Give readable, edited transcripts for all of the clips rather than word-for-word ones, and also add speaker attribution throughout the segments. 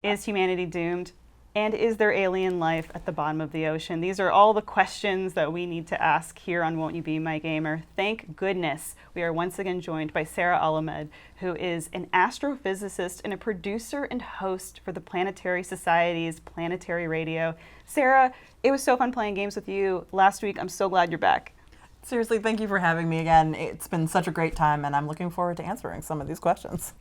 Speaker 1: Is humanity doomed? And is there alien life at the bottom of the ocean? These are all the questions that we need to ask here on Won't You Be My Gamer. Thank goodness we are once again joined by Sarah Al-Ahmed, who is an astrophysicist and a producer and host for the Planetary Society's Planetary Radio. Sarah, it was so fun playing games with you last week. I'm so glad you're back.
Speaker 2: Seriously, thank you for having me again. It's been such a great time, and I'm looking forward to answering some of these questions.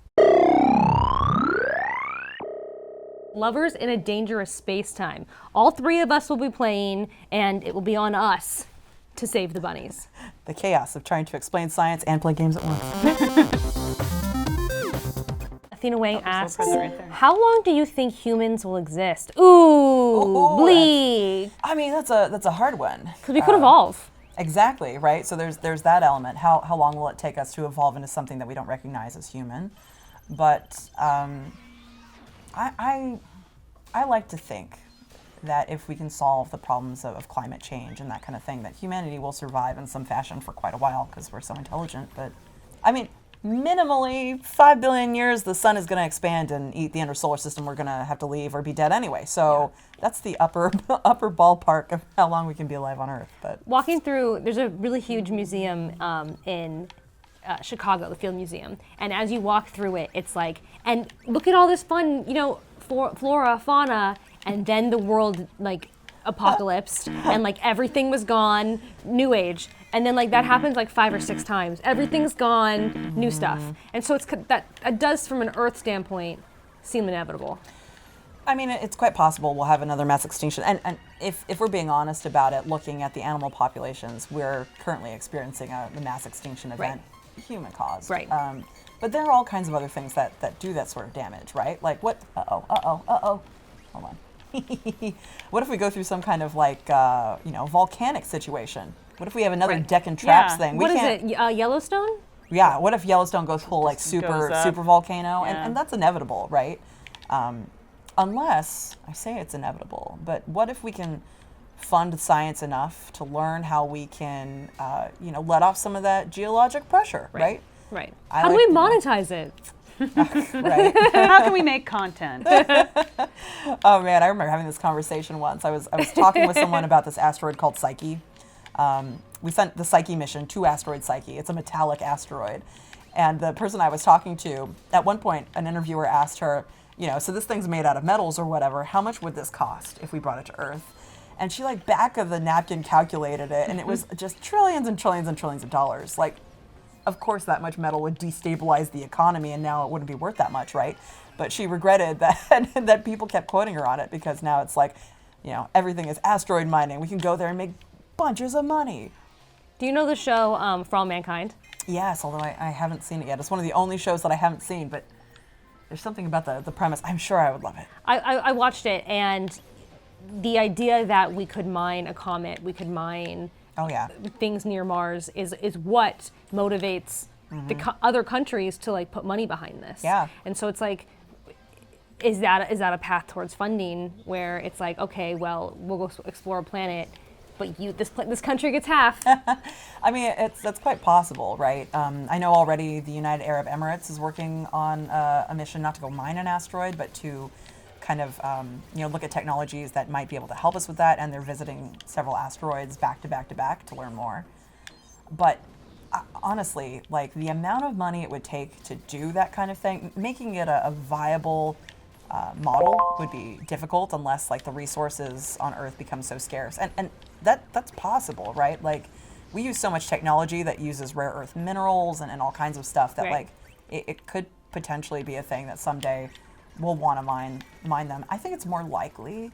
Speaker 3: Lovers in a Dangerous Spacetime. All three of us will be playing, and it will be on us to save the bunnies.
Speaker 2: The chaos of trying to explain science and play games at once.
Speaker 3: Athena Wang asks,
Speaker 1: right
Speaker 3: how long do you think humans will exist? Ooh, bleak.
Speaker 2: I mean, that's a hard one.
Speaker 3: Because we could evolve.
Speaker 2: Exactly, right? So there's that element. How long will it take us to evolve into something that we don't recognize as human? But I like to think that if we can solve the problems of climate change and that kind of thing, that humanity will survive in some fashion for quite a while because we're so intelligent. But I mean, minimally 5 billion years, the sun is going to expand and eat the inner solar system. We're going to have to leave or be dead anyway. So that's the upper ballpark of how long we can be alive on Earth. But
Speaker 3: walking through, there's a really huge museum in Chicago, the Field Museum, and as you walk through it, it's like, and look at all this fun, flora, fauna, and then the world like apocalypsed, and like everything was gone, new age, and then like that happens like 5 or 6 times. Everything's gone, new stuff, and so that does, from an Earth standpoint, seem inevitable.
Speaker 2: I mean, it's quite possible we'll have another mass extinction, and if we're being honest about it, looking at the animal populations, we're currently experiencing a mass extinction event. Right. Human caused.
Speaker 3: Right.
Speaker 2: But there are all kinds of other things that do that sort of damage, right? Like what? Hold on. What if we go through some kind of like, volcanic situation? What if we have another Deccan Traps thing?
Speaker 3: What is it? Yellowstone?
Speaker 2: Yeah. What if Yellowstone goes full like super volcano?
Speaker 1: Yeah.
Speaker 2: And that's inevitable, right? Unless I say it's inevitable, but what if we can fund science enough to learn how we can, let off some of that geologic pressure, right?
Speaker 3: Right. How do we monetize it?
Speaker 2: Right.
Speaker 1: How can we make content?
Speaker 2: Oh man, I remember having this conversation once. I was talking with someone about this asteroid called Psyche. We sent the Psyche mission to asteroid Psyche. It's a metallic asteroid. And the person I was talking to, at one point, an interviewer asked her, so this thing's made out of metals or whatever, how much would this cost if we brought it to Earth? And she like back of the napkin calculated it, and it was just trillions and trillions and trillions of dollars. Like, of course that much metal would destabilize the economy and now it wouldn't be worth that much, right? But she regretted that people kept quoting her on it because now it's like, everything is asteroid mining. We can go there and make bunches of money.
Speaker 3: Do you know the show For All Mankind?
Speaker 2: Yes, although I haven't seen it yet. It's one of the only shows that I haven't seen, but there's something about the premise. I'm sure I would love it.
Speaker 3: I watched it, and the idea that we could mine a comet, we could mine things near Mars is what motivates the other countries to like put money behind this.
Speaker 2: Yeah.
Speaker 3: And so it's like, is that a path towards funding where it's like, okay, well, we'll go explore a planet, but this country gets half.
Speaker 2: I mean, that's quite possible, right? I know already the United Arab Emirates is working on a mission not to go mine an asteroid, but to kind of look at technologies that might be able to help us with that, and they're visiting several asteroids back to back to learn more. But honestly, like the amount of money it would take to do that kind of thing, making it a viable model would be difficult unless like the resources on Earth become so scarce, and that's possible, right? Like we use so much technology that uses rare earth minerals and all kinds of stuff that like it could potentially be a thing that someday we'll want to mine them. I think it's more likely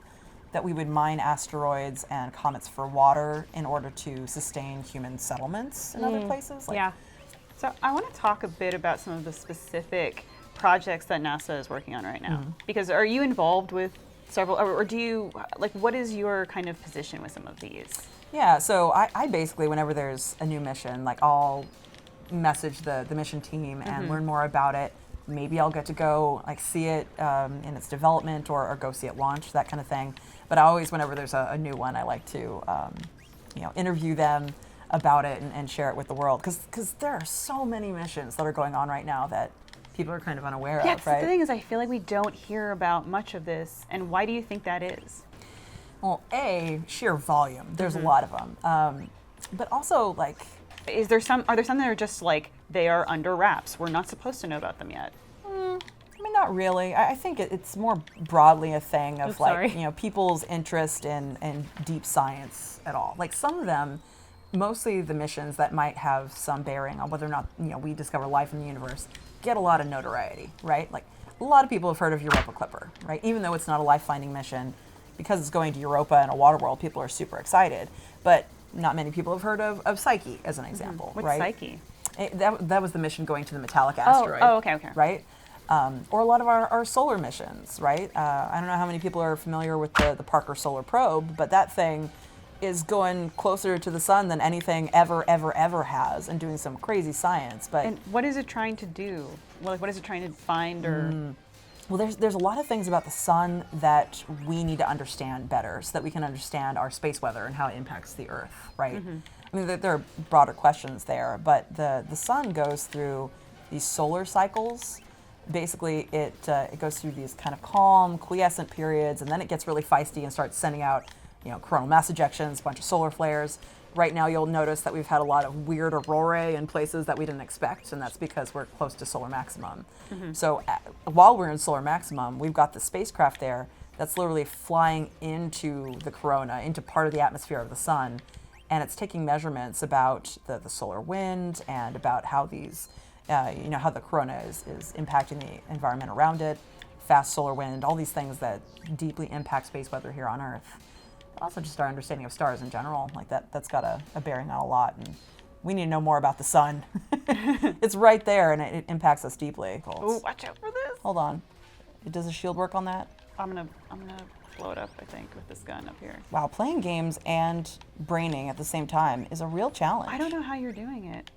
Speaker 2: that we would mine asteroids and comets for water in order to sustain human settlements in other places. Like,
Speaker 1: So I want to talk a bit about some of the specific projects that NASA is working on right now. Because are you involved with several, or do you, like, what is your kind of position with some of these?
Speaker 2: Yeah, so I basically, whenever there's a new mission, like I'll message the mission team and learn more about it. Maybe I'll get to go like see it in its development or go see it launch, that kind of thing. But I always, whenever there's a new one, I like to interview them about it and share it with the world. Because there are so many missions that are going on right now that people are kind of unaware
Speaker 1: Yeah,
Speaker 2: of, right?
Speaker 1: the thing is, I feel like we don't hear about much of this. And why do you think that is?
Speaker 2: Well, sheer volume. There's a lot of them. But also, like,
Speaker 1: Are there some that are just like, they are under wraps? We're not supposed to know about them yet.
Speaker 2: I mean, not really. I think it's more broadly a thing of
Speaker 3: Oops, sorry.
Speaker 2: people's interest in deep science at all. Like some of them, mostly the missions that might have some bearing on whether or not we discover life in the universe, get a lot of notoriety, right? Like a lot of people have heard of Europa Clipper, right? Even though it's not a life-finding mission, because it's going to Europa and a water world, people are super excited. But not many people have heard of Psyche as an example,
Speaker 1: What's
Speaker 2: right?
Speaker 1: Psyche?
Speaker 2: That was the mission going to the metallic asteroid.
Speaker 1: Okay.
Speaker 2: Right? Or a lot of our solar missions, right? I don't know how many people are familiar with the Parker Solar Probe, but that thing is going closer to the sun than anything ever has, and doing some crazy science. But
Speaker 1: And what is it trying to do? Well, what is it trying to find or?
Speaker 2: well, there's a lot of things about the sun that we need to understand better, so that we can understand our space weather and how it impacts the Earth, right? I mean, there are broader questions there, but the sun goes through these solar cycles. Basically, it goes through these kind of calm, quiescent periods, and then it gets really feisty and starts sending out, coronal mass ejections, a bunch of solar flares. Right now, you'll notice that we've had a lot of weird aurorae in places that we didn't expect, and that's because we're close to solar maximum. So while we're in solar maximum, we've got the spacecraft there that's literally flying into the corona, into part of the atmosphere of the sun, and it's taking measurements about the solar wind and about how these how the corona is impacting the environment around it, fast solar wind, all these things that deeply impact space weather here on Earth. Also just our understanding of stars in general, like that's got a bearing on a lot, and we need to know more about the sun. It's right there, and it impacts us deeply.
Speaker 1: Oh, watch out for this!
Speaker 2: Hold on. Does the shield work on that?
Speaker 1: I'm gonna blow it up. I think with this gun up here.
Speaker 2: Wow, playing games and braining at the same time is a real challenge.
Speaker 1: I don't know how you're doing it.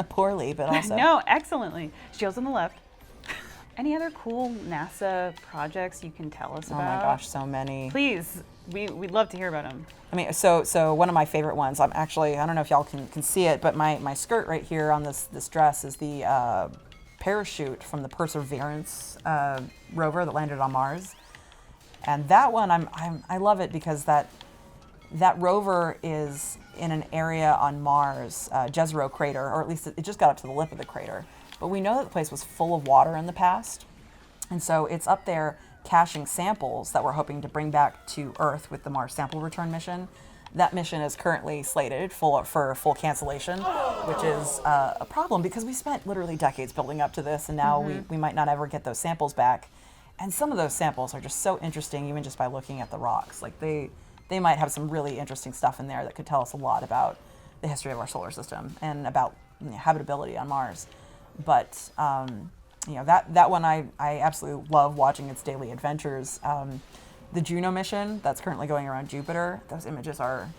Speaker 2: Poorly, but also.
Speaker 1: No, excellently. Shields on the left. Any other cool NASA projects you can tell us
Speaker 2: Oh
Speaker 1: about?
Speaker 2: my gosh, so many.
Speaker 1: Please, we'd love to hear about them.
Speaker 2: I mean, so one of my favorite ones, I'm actually, I don't know if y'all can see it, but my skirt right here on this dress is the parachute from the Perseverance rover that landed on Mars. And that one, I love it because that rover is in an area on Mars, Jezero crater, or at least it just got up to the lip of the crater. But we know that the place was full of water in the past. And so it's up there caching samples that we're hoping to bring back to Earth with the Mars Sample Return mission. That mission is currently slated for full cancellation, which is a problem because we spent literally decades building up to this, and now we might not ever get those samples back. And some of those samples are just so interesting, even just by looking at the rocks. Like they might have some really interesting stuff in there that could tell us a lot about the history of our solar system and about habitability on Mars. But that one I absolutely love watching its daily adventures. The Juno mission that's currently going around Jupiter, those images are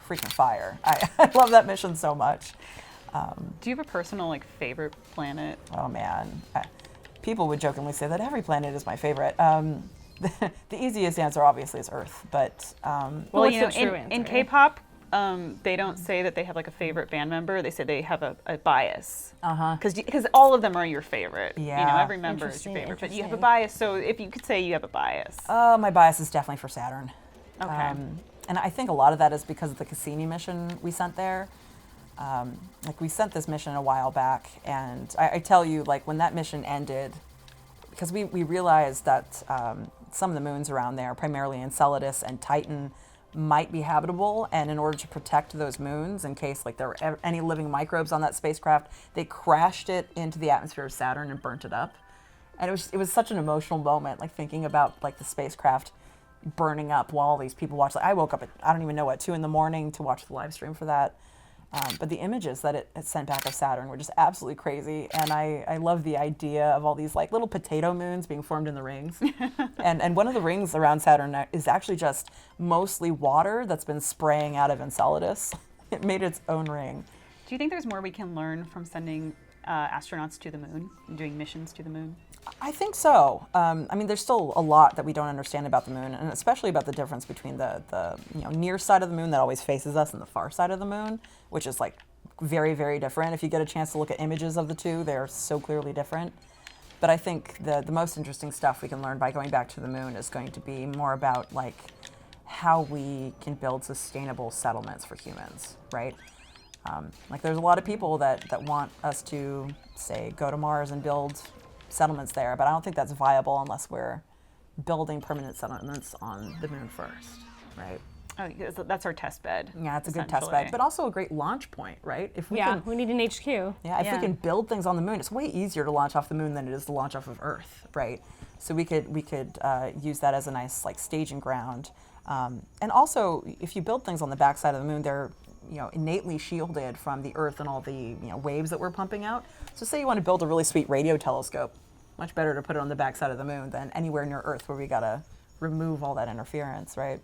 Speaker 2: freaking fire. I love that mission so much.
Speaker 1: Do you have a personal favorite planet?
Speaker 2: Oh man, people would jokingly say that every planet is my favorite. The easiest answer obviously is Earth, but
Speaker 1: Well,
Speaker 3: what's the true
Speaker 1: in
Speaker 3: answer?
Speaker 1: K-pop, they don't say that they have a favorite band member. They say they have a bias. Because all of them are your favorite.
Speaker 2: Yeah.
Speaker 1: Every member is your
Speaker 3: Interesting,
Speaker 1: favorite, but you have a
Speaker 3: interesting.
Speaker 1: bias. So if you could say you have a bias.
Speaker 2: my bias is definitely for Saturn.
Speaker 1: Okay.
Speaker 2: And I think a lot of that is because of the Cassini mission we sent there. We sent this mission a while back, and I tell you, when that mission ended, because we realized that some of the moons around there, primarily Enceladus and Titan, might be habitable, and in order to protect those moons, in case there were any living microbes on that spacecraft, they crashed it into the atmosphere of Saturn and burnt it up. And it was such an emotional moment, thinking about the spacecraft burning up while all these people watched. I woke up at, I don't even know what, 2 a.m. to watch the live stream for that. But the images that it sent back of Saturn were just absolutely crazy, and I love the idea of all these little potato moons being formed in the rings. and one of the rings around Saturn is actually just mostly water that's been spraying out of Enceladus. It made its own ring.
Speaker 1: Do you think there's more we can learn from sending astronauts to the moon, and doing missions to the moon?
Speaker 2: I think so. There's still a lot that we don't understand about the moon, and especially about the difference between the near side of the moon that always faces us and the far side of the moon, which is very, very different. If you get a chance to look at images of the two, they're so clearly different. But I think the most interesting stuff we can learn by going back to the moon is going to be more about like how we can build sustainable settlements for humans, right? Like there's a lot of people that want us to, say, go to Mars and build settlements there, but I don't think that's viable unless we're building permanent settlements on the moon first, right?
Speaker 1: Oh, that's our test bed.
Speaker 2: Yeah, it's a good test bed, but also a great launch point, right? If we
Speaker 3: we need an HQ.
Speaker 2: Yeah, if we can build things on the moon, it's way easier to launch off the moon than it is to launch off of Earth, right? So we could use that as a nice like staging ground, and also if you build things on the backside of the moon, they're innately shielded from the Earth and all the waves that we're pumping out. So say you want to build a really sweet radio telescope, much better to put it on the backside of the moon than anywhere near Earth where we gotta remove all that interference, right?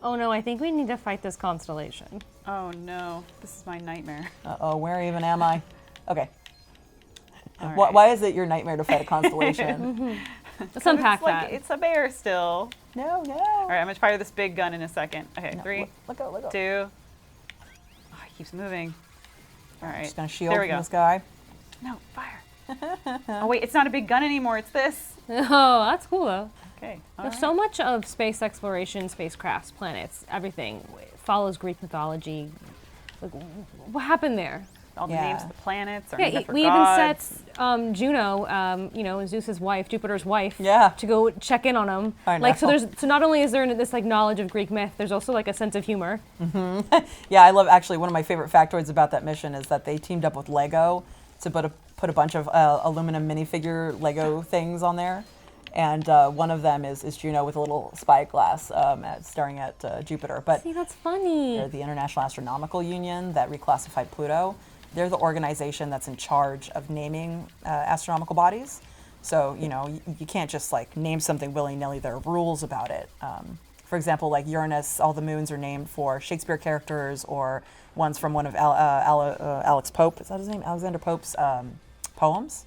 Speaker 3: Oh no, I think we need to fight this constellation.
Speaker 1: Oh no, this is my nightmare.
Speaker 2: Uh-oh, where even am I? Okay.
Speaker 1: Right.
Speaker 2: Why is it your nightmare to fight a constellation?
Speaker 3: Let's unpack that.
Speaker 1: It's a bear still.
Speaker 2: No.
Speaker 1: All right, I'm gonna fire this big gun in a second. Okay,
Speaker 2: No,
Speaker 1: 3,
Speaker 2: let go.
Speaker 1: 2. Oh, it keeps moving. All right.
Speaker 2: Just gonna shield
Speaker 1: there we
Speaker 2: from
Speaker 1: go.
Speaker 2: this guy.
Speaker 1: No, fire. Oh wait, it's not a big gun anymore. It's this.
Speaker 3: Oh, that's cool though.
Speaker 1: Okay.
Speaker 3: There's so much of space exploration, spacecrafts, planets, everything follows Greek mythology. Like, what happened there?
Speaker 1: All the names of the planets. Are
Speaker 3: Yeah,
Speaker 1: named for
Speaker 3: we
Speaker 1: gods.
Speaker 3: even set Juno, Zeus's wife, Jupiter's wife,
Speaker 2: Yeah.
Speaker 3: to go check in on him.
Speaker 2: I know.
Speaker 3: Like, so not only is there this like knowledge of Greek myth, there's also like a sense of humor.
Speaker 2: Yeah, I love, actually, one of my favorite factoids about that mission is that they teamed up with Lego to put a bunch of aluminum minifigure Lego things on there. And one of them is Juno with a little spyglass staring at Jupiter. But
Speaker 3: See, that's funny.
Speaker 2: they're the International Astronomical Union that reclassified Pluto. They're the organization that's in charge of naming astronomical bodies. So, you can't just like name something willy-nilly. There are rules about it. For example, like Uranus, all the moons are named for Shakespeare characters or ones from one of Alex Pope, is that his name? Alexander Pope's poems.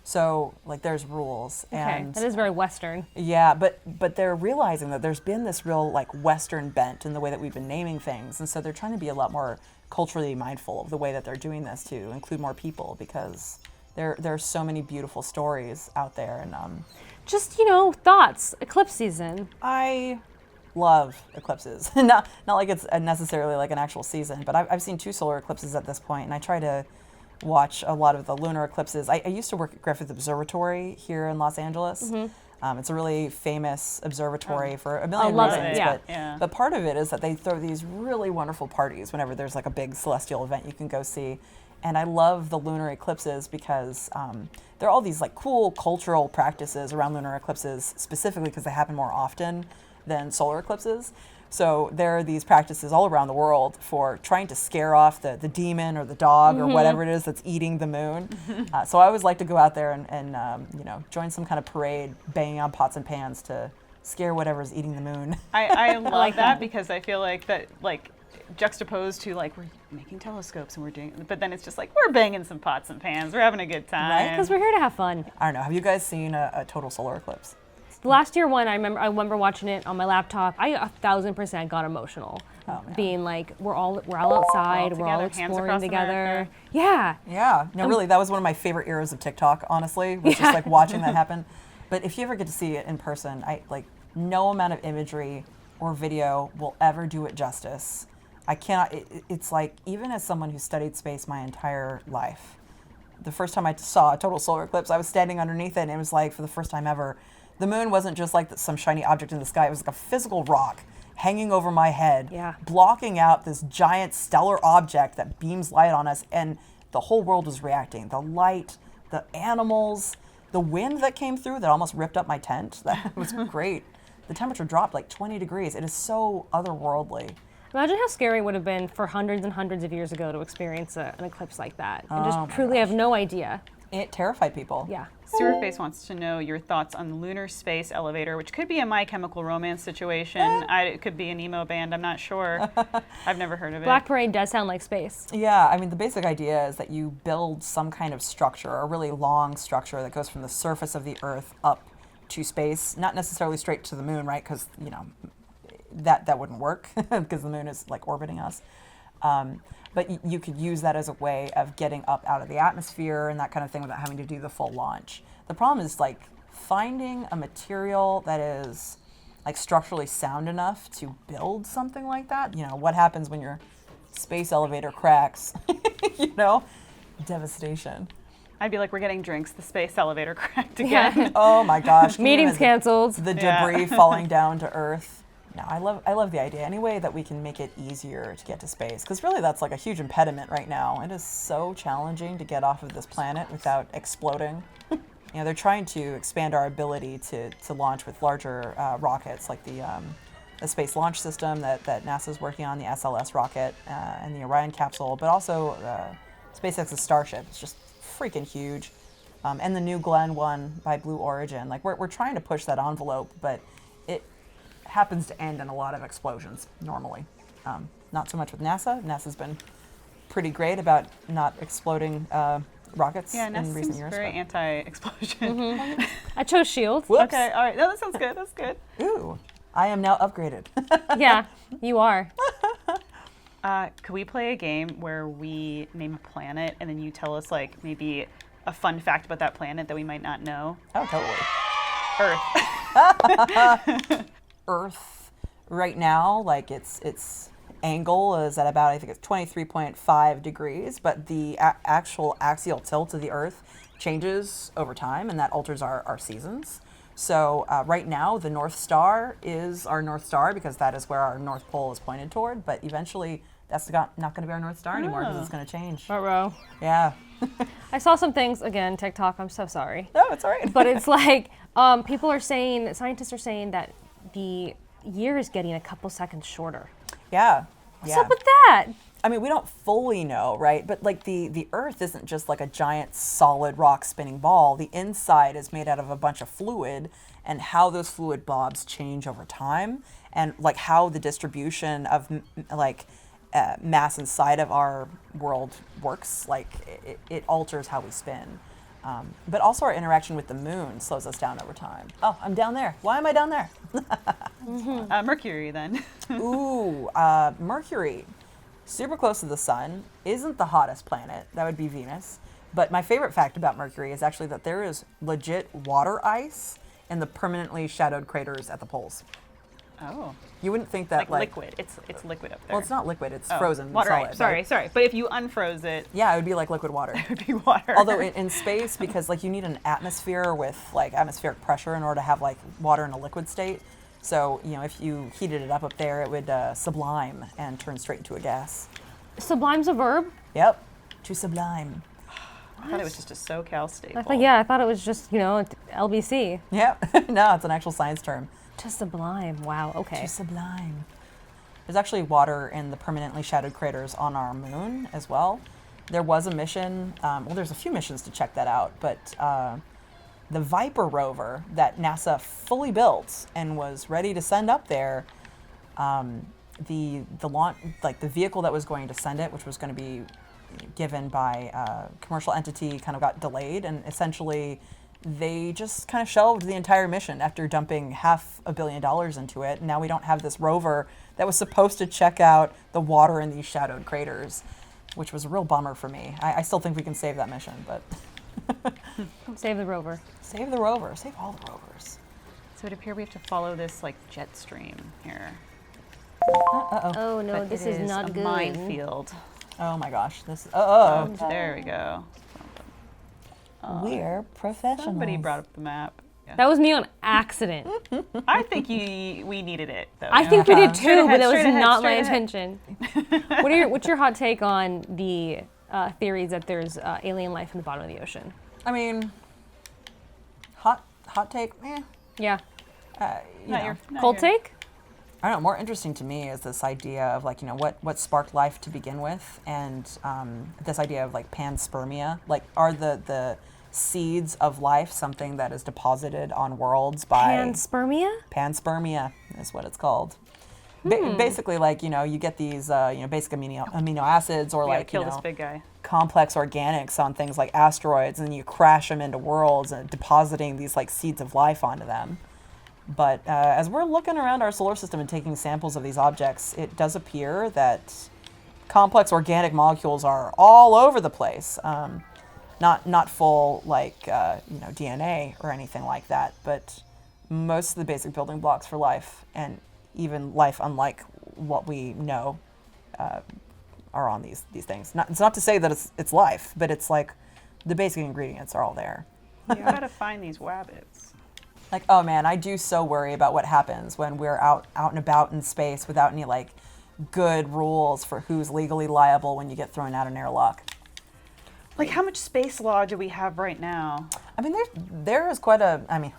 Speaker 2: So, like, there's rules.
Speaker 3: Okay,
Speaker 2: And
Speaker 3: that is very Western.
Speaker 2: yeah, but they're realizing that there's been this real like Western bent in the way that we've been naming things, and so they're trying to be a lot more culturally mindful of the way that they're doing this to include more people, because there are so many beautiful stories out there. And
Speaker 3: Just, thoughts. Eclipse season.
Speaker 2: I love eclipses. not like it's necessarily like an actual season, but I've seen 2 solar eclipses at this point, and I try to watch a lot of the lunar eclipses. I used to work at Griffith Observatory here in Los Angeles. It's a really famous observatory for a million
Speaker 3: love
Speaker 2: reasons.
Speaker 3: it, yeah.
Speaker 2: But part of it is that they throw these really wonderful parties whenever there's like a big celestial event you can go see. And I love the lunar eclipses because there are all these like cool cultural practices around lunar eclipses, specifically because they happen more often than solar eclipses. So there are these practices all around the world for trying to scare off the demon or the dog or whatever it is that's eating the moon. So I always like to go out there and join some kind of parade, banging on pots and pans to scare whatever's eating the moon.
Speaker 1: I love that because I feel like that, like, juxtaposed to like we're making telescopes and we're doing, but then it's just like we're banging some pots and pans, we're having a good time.
Speaker 2: Right?
Speaker 3: Because we're here to have fun.
Speaker 2: I don't know. Have you guys seen a total solar eclipse?
Speaker 3: The last year one, I remember watching it on my laptop. I 1,000% got emotional, being like, we're all outside, we're all
Speaker 1: together, hands
Speaker 3: exploring
Speaker 1: across
Speaker 3: together.
Speaker 1: America.
Speaker 3: Yeah.
Speaker 2: Yeah, no, really, that was one of my favorite eras of TikTok, honestly, was just like watching that happen. But if you ever get to see it in person, no amount of imagery or video will ever do it justice. I cannot, it's like, even as someone who studied space my entire life, the first time I saw a total solar eclipse, I was standing underneath it, and it was like, for the first time ever, the moon wasn't just like some shiny object in the sky, it was like a physical rock hanging over my head, blocking out this giant stellar object that beams light on us, and the whole world was reacting. The light, the animals, the wind that came through that almost ripped up my tent, that was great. The temperature dropped like 20 degrees. It is so otherworldly.
Speaker 3: Imagine how scary it would have been for hundreds and hundreds of years ago to experience an eclipse like that and just truly have no idea.
Speaker 2: It terrified people.
Speaker 3: Yeah.
Speaker 1: Sewerface wants to know your thoughts on the lunar space elevator, which could be a My Chemical Romance situation. It could be an emo band. I'm not sure. I've never heard of it.
Speaker 3: Black Parade does sound like space.
Speaker 2: Yeah, I mean, the basic idea is that you build some kind of structure, a really long structure that goes from the surface of the Earth up to space, not necessarily straight to the moon, right? Because, that wouldn't work because the moon is like orbiting us. But you could use that as a way of getting up out of the atmosphere and that kind of thing without having to do the full launch. The problem is like finding a material that is like structurally sound enough to build something like that. You know, what happens when your space elevator cracks? You know, devastation.
Speaker 1: I'd be like, we're getting drinks. The space elevator cracked again.
Speaker 2: Oh my gosh. Can you
Speaker 3: Meetings
Speaker 2: imagine
Speaker 3: canceled.
Speaker 2: The debris falling down to Earth. No, I love the idea. Any way that we can make it easier to get to space, because really that's like a huge impediment right now. It is so challenging to get off of this planet without exploding. You know, they're trying to expand our ability to launch with larger rockets, like the Space Launch System that NASA's working on, the SLS rocket, and the Orion capsule, but also SpaceX's Starship. It's just freaking huge. And the New Glenn one by Blue Origin. Like we're trying to push that envelope, but it happens to end in a lot of explosions normally. Not so much with NASA. NASA's been pretty great about not exploding rockets
Speaker 1: Yeah,
Speaker 2: in
Speaker 1: NASA
Speaker 2: recent
Speaker 1: seems
Speaker 2: years.
Speaker 1: very anti-explosion.
Speaker 3: I chose shield.
Speaker 2: Whoops.
Speaker 1: Okay, all right. No, that sounds good. That's good.
Speaker 2: Ooh, I am now upgraded.
Speaker 3: Yeah, you are.
Speaker 1: Could we play a game where we name a planet and then you tell us like maybe a fun fact about that planet that we might not know?
Speaker 2: Oh, totally.
Speaker 1: Earth.
Speaker 2: Earth right now, like its angle is at about, I think it's 23.5 degrees, but the actual axial tilt of the Earth changes over time, and that alters our seasons. So right now, the North Star is our North Star because that is where our North Pole is pointed toward, but eventually that's not going to be our North Star anymore because it's going to change.
Speaker 3: Ruh-roh.
Speaker 2: Yeah.
Speaker 3: I saw some things, again, TikTok, I'm so sorry.
Speaker 2: No, it's all right.
Speaker 3: But it's like, people are saying, scientists are saying that the year is getting a couple seconds shorter.
Speaker 2: Yeah.
Speaker 3: What's up with that?
Speaker 2: I mean, we don't fully know, right? But like the Earth isn't just like a giant solid rock spinning ball. The inside is made out of a bunch of fluid, and how those fluid blobs change over time, and like how the distribution of mass inside of our world works, like it alters how we spin. But also our interaction with the moon slows us down over time. Oh, I'm down there. Why am I down there?
Speaker 1: Mercury then.
Speaker 2: Ooh, Mercury. Super close to the sun, isn't the hottest planet. That would be Venus. But my favorite fact about Mercury is actually that there is legit water ice in the permanently shadowed craters at the poles.
Speaker 1: Oh.
Speaker 2: You wouldn't think that
Speaker 1: Like liquid. It's liquid up there.
Speaker 2: Well, it's not liquid. It's frozen
Speaker 1: Water
Speaker 2: solid.
Speaker 1: ice. Sorry,
Speaker 2: right?
Speaker 1: sorry. But if you unfroze it,
Speaker 2: Yeah, it would be like liquid water.
Speaker 1: it would be water.
Speaker 2: Although in space, because like you need an atmosphere with like atmospheric pressure in order to have like water in a liquid state. So, you know, if you heated it up there, it would sublime and turn straight into a gas.
Speaker 3: Sublime's a verb?
Speaker 2: Yep, to sublime.
Speaker 1: I thought it was just a SoCal staple.
Speaker 3: I thought it was just, LBC.
Speaker 2: Yep, no, it's an actual science term.
Speaker 3: To sublime, wow, okay.
Speaker 2: To sublime. There's actually water in the permanently shadowed craters on our moon as well. There was a mission, there's a few missions to check that out, but the Viper rover that NASA fully built and was ready to send up there, the launch, like the vehicle that was going to send it, which was going to be given by a commercial entity, kind of got delayed, and essentially they just kind of shelved the entire mission after dumping $500 million into it. Now we don't have this rover that was supposed to check out the water in these shadowed craters, which was a real bummer for me. I still think we can save that mission, but
Speaker 3: Save the rover.
Speaker 2: save the rover, save all the rovers.
Speaker 1: So it appears we have to follow this like jet stream here.
Speaker 3: Oh no,
Speaker 1: But
Speaker 3: this
Speaker 1: it
Speaker 3: is not
Speaker 1: a
Speaker 3: good.
Speaker 1: minefield.
Speaker 2: Oh my gosh, this.
Speaker 1: There we go.
Speaker 2: We're professionals.
Speaker 1: Somebody brought up the map. Yeah.
Speaker 3: That was me on accident.
Speaker 1: I think we needed it though.
Speaker 3: I think we did too,
Speaker 1: Straight
Speaker 3: but
Speaker 1: ahead,
Speaker 3: that was
Speaker 1: straight ahead,
Speaker 3: not my
Speaker 1: straight ahead.
Speaker 3: intention. What's your hot take on the theories that there's alien life in the bottom of the ocean?
Speaker 2: I mean, hot take.
Speaker 3: Yeah.
Speaker 1: Your
Speaker 3: Cold take?
Speaker 2: I don't know. More interesting to me is this idea of like, what sparked life to begin with, and this idea of like panspermia. Like, are the seeds of life something that is deposited on worlds by
Speaker 3: Panspermia?
Speaker 2: Panspermia is what it's called. Basically, like, you get these basic amino acids, or
Speaker 1: We gotta
Speaker 2: like
Speaker 1: kill this big guy.
Speaker 2: complex organics on things like asteroids, and you crash them into worlds and depositing these like seeds of life onto them. But as we're looking around our solar system and taking samples of these objects, it does appear that complex organic molecules are all over the place. not full like DNA or anything like that, but most of the basic building blocks for life, and even life unlike what we know, are on these things. It's not to say that it's life, but it's like the basic ingredients are all there.
Speaker 1: You gotta find these wabbits.
Speaker 2: Like, oh man, I do so worry about what happens when we're out and about in space without any like good rules for who's legally liable when you get thrown out an airlock.
Speaker 1: Like, how much space law do we have right now?
Speaker 2: I mean, there is quite a,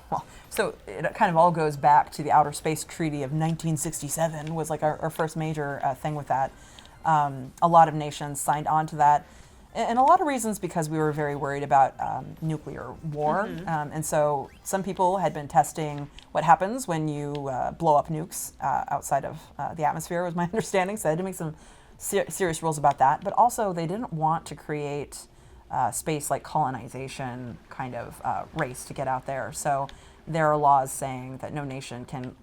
Speaker 2: so it kind of all goes back to the Outer Space Treaty of 1967 was like our first major thing with that. A lot of nations signed on to that. And a lot of reasons because we were very worried about nuclear war. And so some people had been testing what happens when you blow up nukes outside of the atmosphere, was my understanding. So they had to make some serious rules about that. But also they didn't want to create space like colonization kind of race to get out there. So there are laws saying that no nation can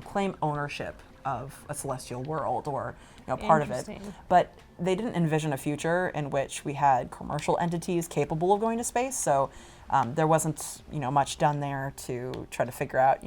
Speaker 2: claim ownership of a celestial world or part of it. But they didn't envision a future in which we had commercial entities capable of going to space. So there wasn't much done there to try to figure out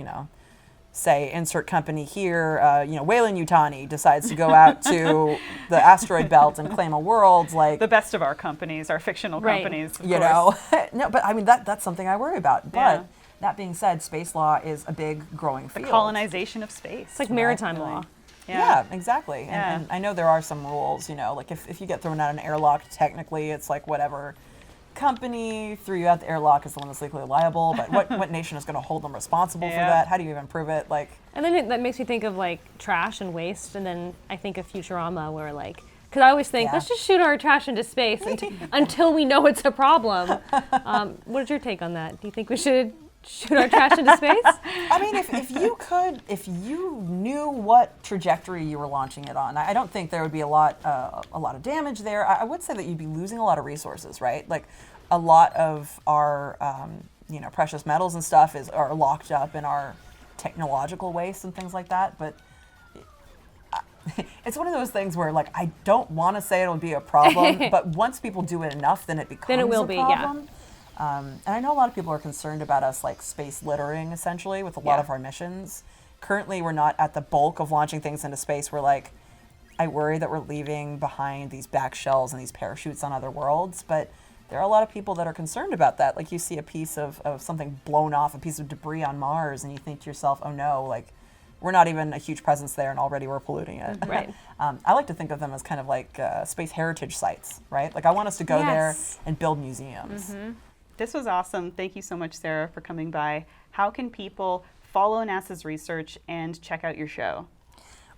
Speaker 2: say insert company here, Weyland Yutani decides to go out to the asteroid belt and claim a world like
Speaker 1: the best of our companies, our fictional companies. Of
Speaker 2: course. No, but I mean that's something I worry about.
Speaker 1: Yeah.
Speaker 2: But that being said, space law is a big growing field.
Speaker 1: The colonization of space.
Speaker 3: It's like maritime law.
Speaker 2: Yeah, exactly.
Speaker 1: Yeah.
Speaker 2: And I know there are some rules, like if you get thrown out an airlock, technically it's like whatever company threw you out the airlock is the one that's legally liable, but what nation is going to hold them responsible for that? How do you even prove it?
Speaker 3: And then that makes me think of like trash and waste, and then I think of Futurama where like, because I always think, let's just shoot our trash into space until we know it's a problem. What is your take on that? Do you think we should shoot our trash into space?
Speaker 2: I mean, if you knew what trajectory you were launching it on, I don't think there would be a lot of damage there. I would say that you'd be losing a lot of resources, right? Like a lot of our precious metals and stuff are locked up in our technological waste and things like that. But it's one of those things where like I don't want to say it'll be a problem, but once people do it enough, then it becomes a problem.
Speaker 3: Yeah.
Speaker 2: And I know a lot of people are concerned about us like space littering essentially with a lot of our missions. Currently, we're not at the bulk of launching things into space. We're like, I worry that we're leaving behind these back shells and these parachutes on other worlds, but there are a lot of people that are concerned about that. Like you see a piece of something blown off, a piece of debris on Mars, and you think to yourself, oh no, like we're not even a huge presence there and already we're polluting it.
Speaker 3: Right.
Speaker 2: I like to think of them as kind of like space heritage sites, right? Like I want us to go there and build museums.
Speaker 1: This was awesome. Thank you so much, Sarah, for coming by. How can people follow NASA's research and check out your show?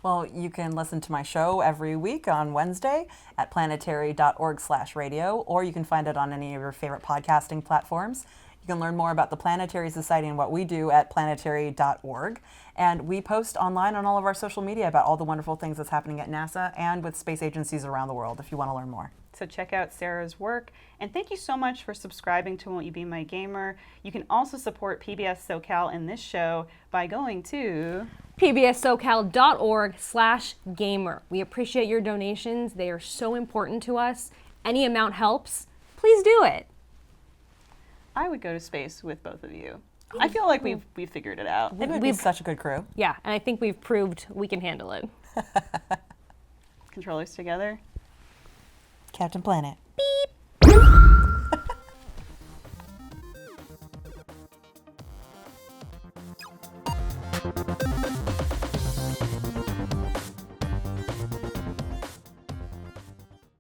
Speaker 2: Well, you can listen to my show every week on Wednesday at planetary.org/radio, or you can find it on any of your favorite podcasting platforms. You can learn more about the Planetary Society and what we do at planetary.org. And we post online on all of our social media about all the wonderful things that's happening at NASA and with space agencies around the world if you want to learn more.
Speaker 1: So check out Sarah's work. And thank you so much for subscribing to Won't You Be My Gamer. You can also support PBS SoCal and this show by going to
Speaker 3: pbssocal.org/gamer. We appreciate your donations. They are so important to us. Any amount helps. Please do it.
Speaker 1: I would go to space with both of you. I feel like we've figured it out.
Speaker 2: It would be such a good crew.
Speaker 3: Yeah, and I think we've proved we can handle it.
Speaker 1: Controllers together.
Speaker 2: Captain Planet.